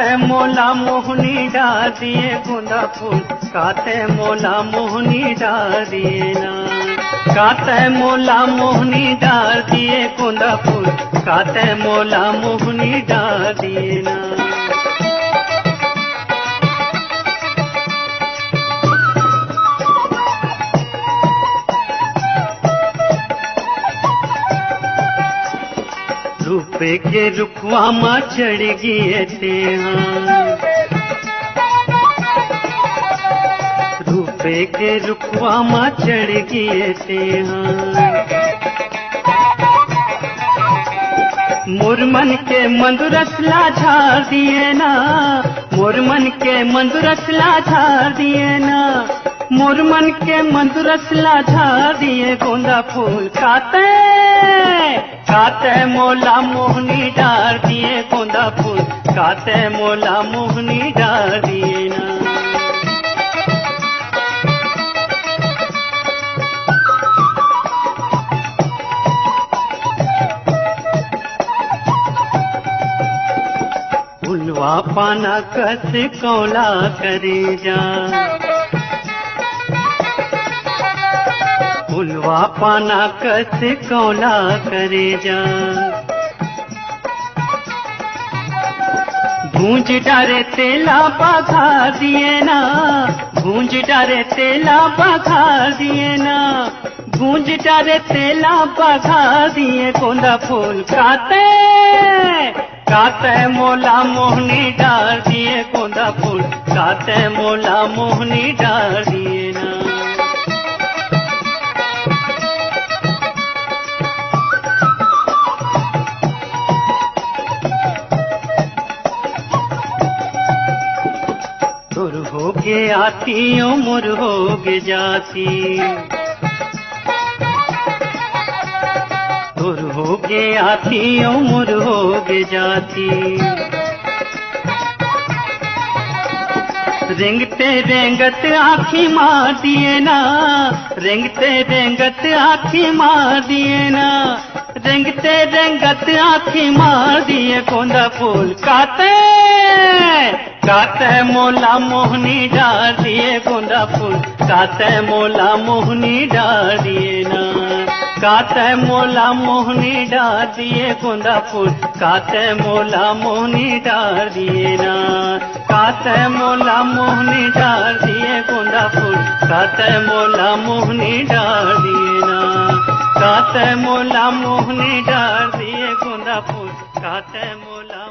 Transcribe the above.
काते मोला मोहनी डाल दिए गोंदा फूल, काते मोला मोहनी डाल दिए ना। काते मोला मोहनी डाल दिए गोंदा फूल, काते मोला मोहनी डाल दिए ना। रूपे के रुखवा मा चढ़ गए थे रूपे के रुखवा मा चढ़ गए थे मुरमन के मंदुरसला झाड़ दिए ना, मुरमन के मंदुरसला झाड़ दिए ना, मुरमन के मंदुरसला झाड़ दिए गोंदा फूल, काते काते मोला मोहनी डाल दिए गोंदा फूल, काते मोला मोहनी डाल दिए ना। फुलवा पाना कस कौला करे जा, फुलवा पाना कस कौला करे जा। गूंज डारे तेला बघा दिए ना, गूंज डारे तेला बघा दिए ना, गूंज डारे तेला बघा दिए गोंदा फूल, काते काते मोला मोहनी डाल दिए गोंदा फूल, काते मोला मोहनी डाल दिए ना। तुर होगे आती उम्र होगे जाती, तुर होगे आती उम्र होगे जाती। रेंगते रेंगत आँखी मार दिए ना, रेंगते रेंगत आँखी मार दिए ना, रेंगते रेंगत आँखी मार दिए गोंदा फूल, काते काते मोला मोहनी डाल दिए गोंदा फूल, काते मोला मोहनी डाल दिए ना। काते मोला मोहनी डाल दिए गोंदा फूल, काते मोला मोहनी डाल दिए ना। काते मोला मोहनी डाल दिए गोंदा फूल, काते मोला मोहनी डाल दिए ना। काते मोला मोहनी डाल दिए गोंदा फूल, काते मोला